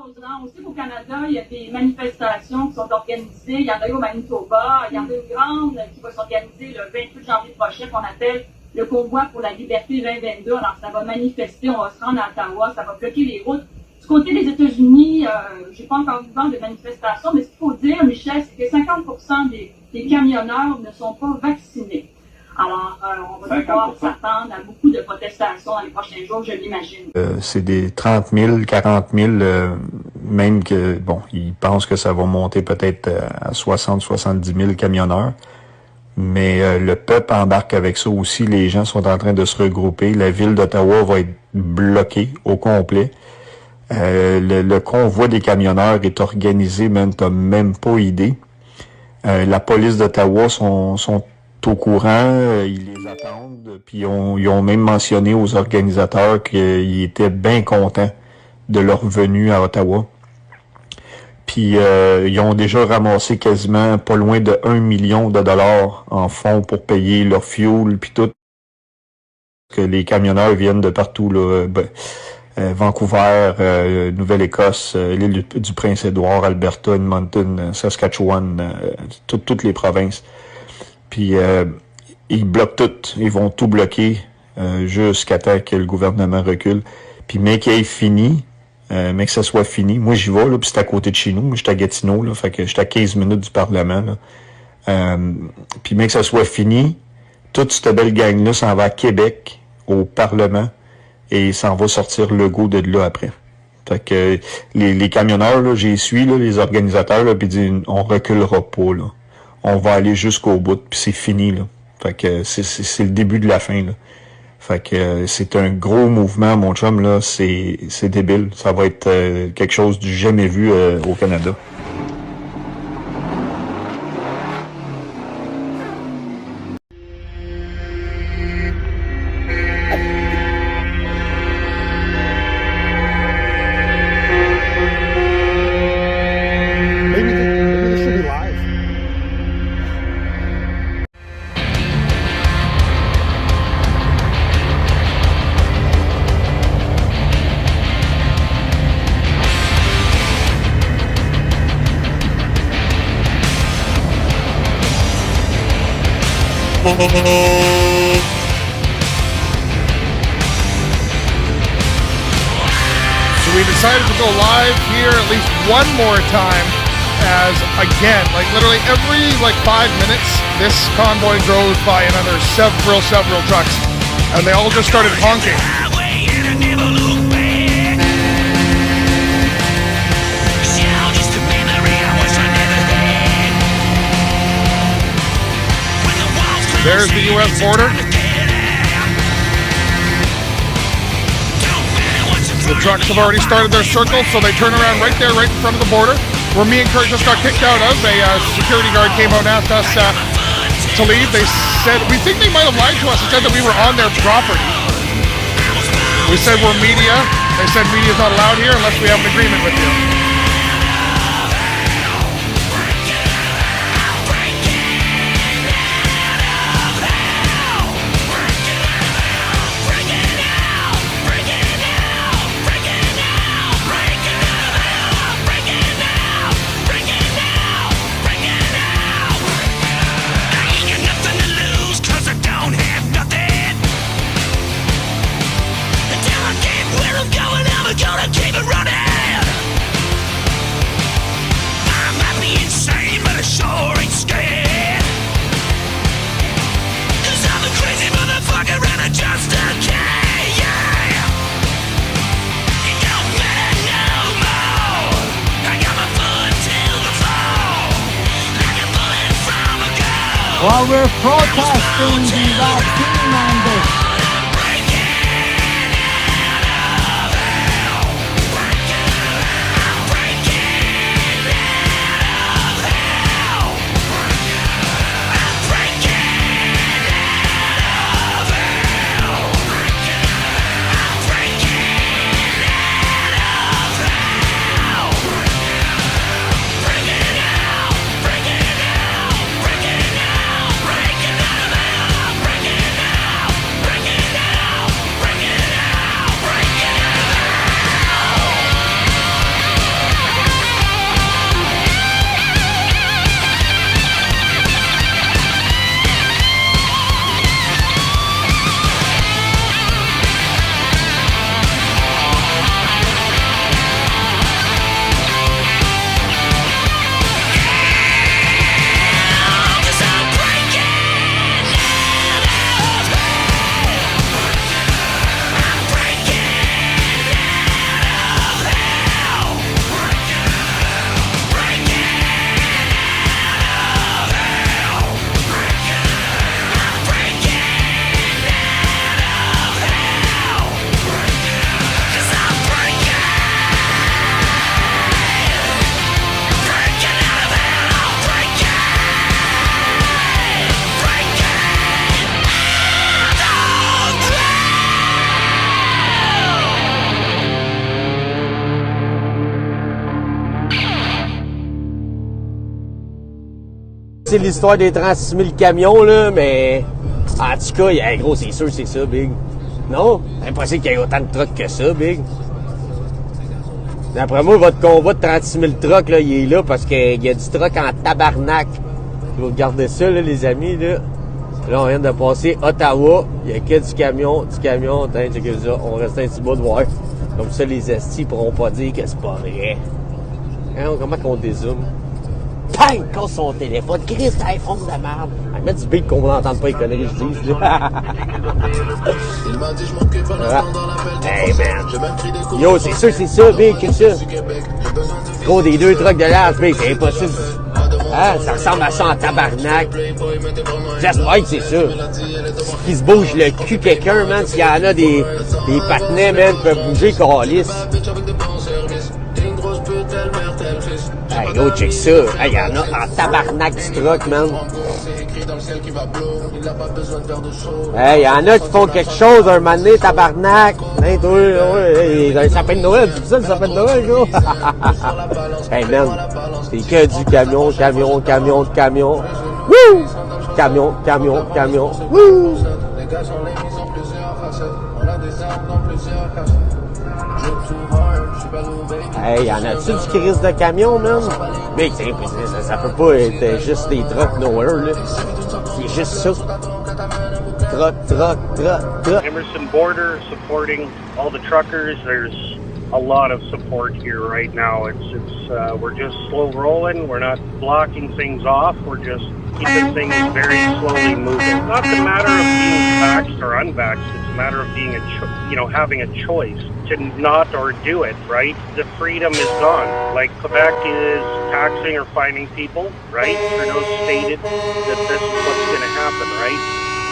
opposants. On sait qu'au Canada, il y a des manifestations qui sont organisées. Il y en a eu au Manitoba. Il y en a une grande qui va s'organiser le 28 janvier prochain qu'on appelle le convoi pour la liberté 2022. Alors, ça va manifester, on va se rendre à Ottawa, ça va bloquer les routes. Du côté des États-Unis, j'ai pas encore vu vent de manifestations, mais ce qu'il faut dire, Michel, c'est que 50% des camionneurs ne sont pas vaccinés. Alors, on va devoir s'attendre à beaucoup de protestations dans les prochains jours, je l'imagine. C'est des 30 000, 40 000, même que, bon, ils pensent que ça va monter peut-être à 60, 70 000 camionneurs. Mais le peuple embarque avec ça aussi. Les gens sont en train de se regrouper. La ville d'Ottawa va être bloquée au complet. Le convoi des camionneurs est organisé, même t'as même pas idée. La police d'Ottawa sont au courant, ils les attendent, puis ils ont même mentionné aux organisateurs qu'ils étaient bien contents de leur venue à Ottawa. Puis ils ont déjà ramassé quasiment pas loin de 1 million de dollars en fonds pour payer leur fuel puis tout. Que les camionneurs viennent de partout là, Vancouver, Nouvelle-Écosse, l'île du Prince-Édouard, Alberta, Edmonton, Saskatchewan, toutes les provinces. Puis ils bloquent tout, ils vont tout bloquer jusqu'à temps que le gouvernement recule. Puis mais qu'il ait fini, mais que ça soit fini. Moi j'y vais là, puis c'est à côté de chez nous. Moi j'étais à Gatineau là, fait que j'étais à 15 minutes du Parlement là. Puis mais que ça soit fini, toute cette belle gang là s'en va à Québec au Parlement et s'en va sortir le go de là après. Fait que les camionneurs là, j'y suis là, les organisateurs là, puis disent on reculera pas là. On va aller jusqu'au bout, puis c'est fini, là. Fait que c'est le début de la fin, là. Fait que c'est un gros mouvement, mon chum, là. C'est débile. Ça va être quelque chose du jamais vu au Canada. So we decided to go live here at least one more time as, again, like literally every 5 minutes, this convoy drove by another several trucks and they all just started honking. There's the U.S. border. The trucks have already started their circle, so they turn around right there, right in front of the border, where me and Kurt just got kicked out of. A security guard came out and asked us to leave. They said, we think they might have lied to us and said that we were on their property. We said we're media. They said media is not allowed here unless we have an agreement with you. While we're protesting the vaccine mandate. C'est l'histoire des 36 000 camions, là, mais... En tout cas, hey, gros, c'est sûr, c'est ça, Big. Non? Impossible qu'il y ait autant de trucks que ça, Big. D'après moi, votre convoi de 36 000 trucks, là, il est là parce qu'il y a du truck en tabarnak. Vous regardez ça, là, les amis, là. Là, on vient de passer Ottawa. Il y a que du camion. Attends, checkez ça. On reste un petit bout de voir. Comme ça, les estis pourront pas dire que c'est pas vrai. Hein, comment qu'on dézoome? Bang! Casse son téléphone. Christ, iPhone de merde. On va mettre du beat qu'on n'entend pas les conneries que je dis, là. Hey, man. Yo, c'est sûr, c'est ça, Big, que ça. Gros, des 2 trucks de large, Big, c'est impossible. Hein? Ça ressemble à ça en tabarnak. J'espère que c'est ça. Qu'il se bouge le cul quelqu'un, man. S'il y en a des patinets, man, qui peuvent bouger, câlisse. Hey, go, check ça. Hey, y en a en tabarnak du truck, man. Hey, y en a qui font quelque chose un moment donné, tabarnak. Hey, toi, ouais, un sapin de Noël, c'est ça le sapin de Noël, gros? Hey, man, c'est que du camion. Wouh! Camion. Wouh! Hey, y'en a-tu du crise de camion, man? Mais ça peut pas être juste des trucks nowhere, là. C'est juste ça. Truck. Emerson border supporting all the truckers. There's a lot of support here right now. We're just slow rolling. We're not blocking things off. We're just keeping things very slowly moving. It's not a matter of being vaxxed or unvaxxed. It's a matter of being having a choice to not or do it, right? The freedom is gone. Like Quebec is taxing or fining people, right? Trudeau stated that this is what's going to happen, right?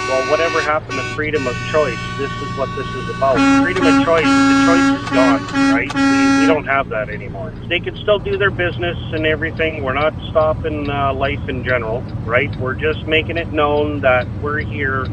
Well, whatever happened to freedom of choice, this is what this is about. Freedom of choice, the choice is gone, right? We don't have that anymore. They can still do their business and everything. We're not stopping life in general, right? We're just making it known that we're here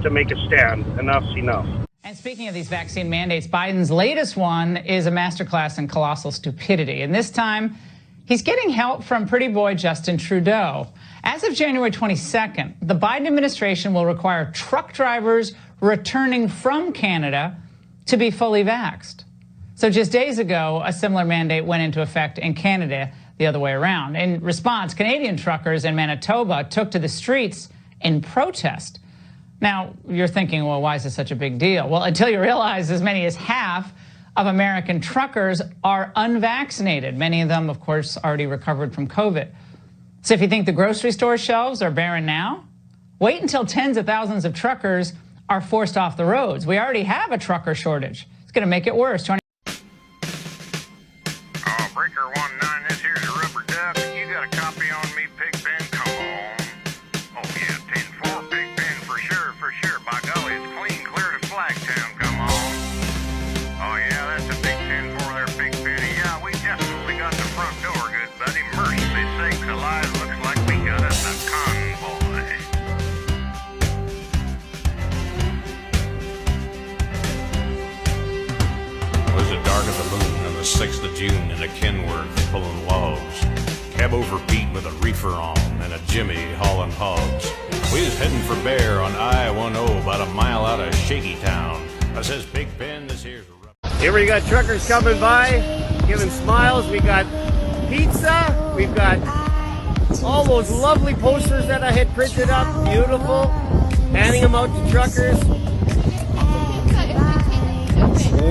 to make a stand. Enough's enough. And speaking of these vaccine mandates, Biden's latest one is a masterclass in colossal stupidity. And this time, he's getting help from pretty boy Justin Trudeau. As of January 22nd, the Biden administration will require truck drivers returning from Canada to be fully vaxxed. So just days ago, a similar mandate went into effect in Canada the other way around. In response, Canadian truckers in Manitoba took to the streets in protest. Now, you're thinking, well, why is this such a big deal? Well, until you realize as many as half of American truckers are unvaccinated. Many of them, of course, already recovered from COVID. So if you think the grocery store shelves are barren now, wait until tens of thousands of truckers are forced off the roads. We already have a trucker shortage. It's going to make it worse. Breaker 19, this here's a rubber duck. You got a copy on me, Pigpen? Come on. Oh, yeah, 10-4, Pigpen, for sure. By golly, it's clean, clear to Flagtown. Come on. Oh, yeah, that's a big 10-4 there, Pigpen. Yeah, we definitely got the front door good, buddy. Mercy sakes alive, looks like we got us a convoy. It was the dark of the moon on the 6th of June in a Kenworth pulling logs. Cab over Pete with a reefer on and a Jimmy hauling hogs. We was heading for Bear on I-10 about a mile out of Shaky Town. I says, Big Ben, this here's a... Here we got truckers coming by, giving smiles. We got pizza. We've got all those lovely posters that I had printed up. Beautiful. Handing them out to truckers.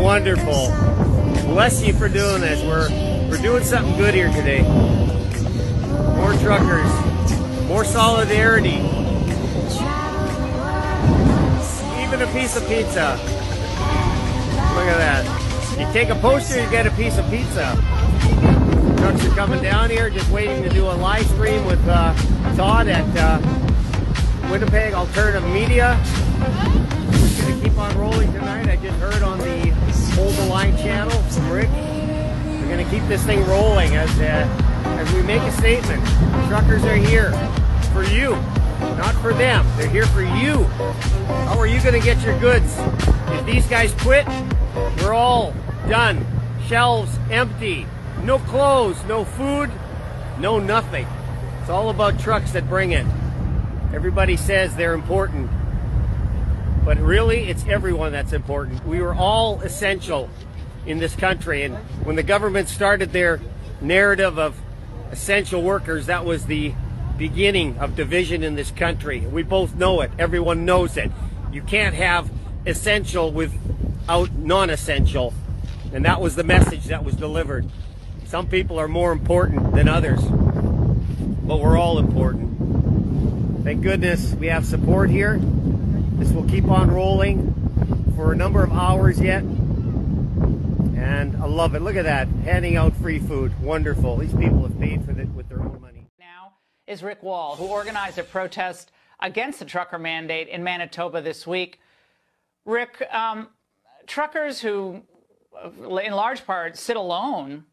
Wonderful. Bless you for doing this. We're doing something good here today. More truckers. More solidarity. Even a piece of pizza. Look at that. You take a poster, you get a piece of pizza. Trucks are coming down here, just waiting to do a live stream with Todd at Winnipeg Alternative Media. We're going to keep on rolling tonight. I just heard on the Hold the Line channel from Rick. We're going to keep this thing rolling as we make a statement. Truckers are here for you, not for them. They're here for you. How are you going to get your goods? If these guys quit, we're all done. Shelves empty. No clothes, no food, no nothing. It's all about trucks that bring it. Everybody says they're important, but really it's everyone that's important. We were all essential in this country, and when the government started their narrative of essential workers, that was the beginning of division in this country. We both know it. Everyone knows it. You can't have essential without non-essential, and that was the message that was delivered. Some people are more important than others, but we're all important. Thank goodness we have support here. This will keep on rolling for a number of hours yet. And I love it. Look at that. Handing out free food. Wonderful. These people have paid for it with their own money. Now is Rick Wall, who organized a protest against the trucker mandate in Manitoba this week. Rick, truckers who, in large part, sit alone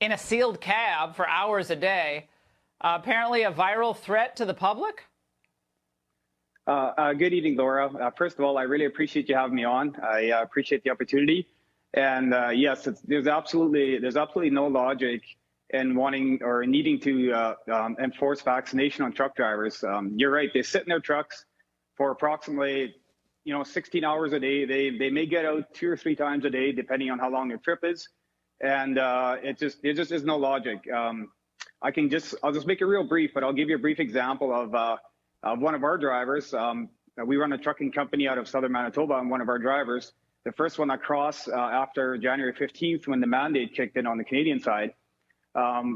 in a sealed cab for hours a day, apparently a viral threat to the public? Good evening, Laura. First of all, I really appreciate you having me on. I appreciate the opportunity. And yes, there's absolutely no logic in wanting or needing to enforce vaccination on truck drivers. You're right; they sit in their trucks for approximately 16 hours a day. They may get out 2 or 3 times a day, depending on how long their trip is. And there just is no logic. I'll just make it real brief, but I'll give you a brief example of one of our drivers. We run a trucking company out of southern Manitoba, and one of our drivers, the first one across after January 15th, when the mandate kicked in on the Canadian side.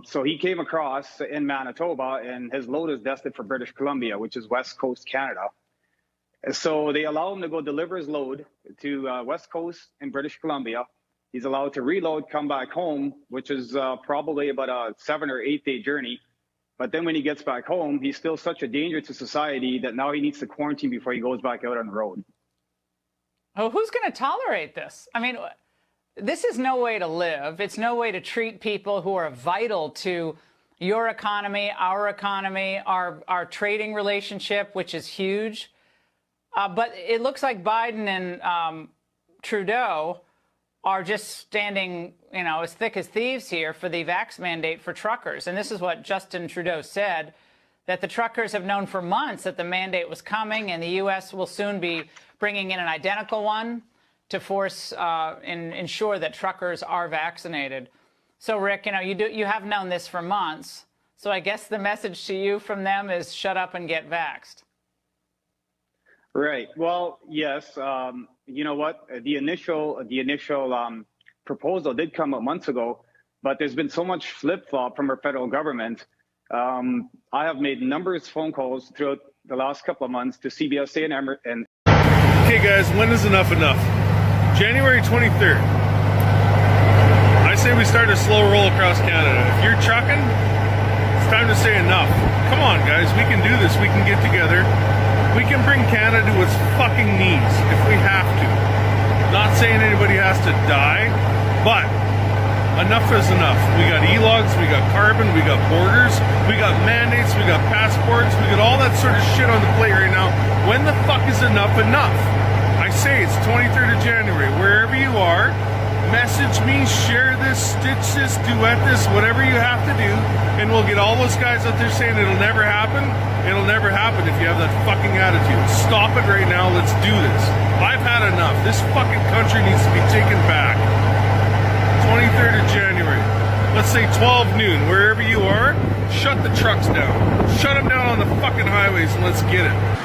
So he came across in Manitoba, and his load is destined for British Columbia, which is West Coast Canada. So they allow him to go deliver his load to West Coast in British Columbia. He's allowed to reload, come back home, which is probably about a 7 or 8 day journey. But then when he gets back home, he's still such a danger to society that now he needs to quarantine before he goes back out on the road. Oh, who's going to tolerate this? I mean, this is no way to live. It's no way to treat people who are vital to your economy, our trading relationship, which is huge. But it looks like Biden and Trudeau are just standing, as thick as thieves here for the vax mandate for truckers. And this is what Justin Trudeau said, that the truckers have known for months that the mandate was coming, and the U.S. will soon be bringing in an identical one to force and ensure that truckers are vaccinated. So, Rick, you have known this for months. So I guess the message to you from them is shut up and get vaxxed. Right. Well, yes. You know what? The initial proposal did come up months ago, but there's been so much flip-flop from our federal government. I have made numerous phone calls throughout the last couple of months to CBSA and Okay, guys, when is enough enough? January 23rd. I say we start a slow roll across Canada. If you're trucking, it's time to say enough. Come on, guys, we can do this. We can get together. We can bring Canada to its fucking knees if we have to. Not saying anybody has to die, but enough is enough. We got e-logs, we got carbon, we got borders, we got mandates, we got passports, we got all that sort of shit on the plate right now. When the fuck is enough enough? I say it's 23rd of January. Wherever you are, message me, share this, stitch this, duet this, whatever you have to do, and we'll get all those guys out there saying it'll never happen. It'll never happen if you have that fucking attitude. Stop it right now. Let's do this. I've had enough. This fucking country needs to be taken back. 23rd of January. Let's say 12 noon. Wherever you are, shut the trucks down. Shut them down on the fucking highways and let's get it.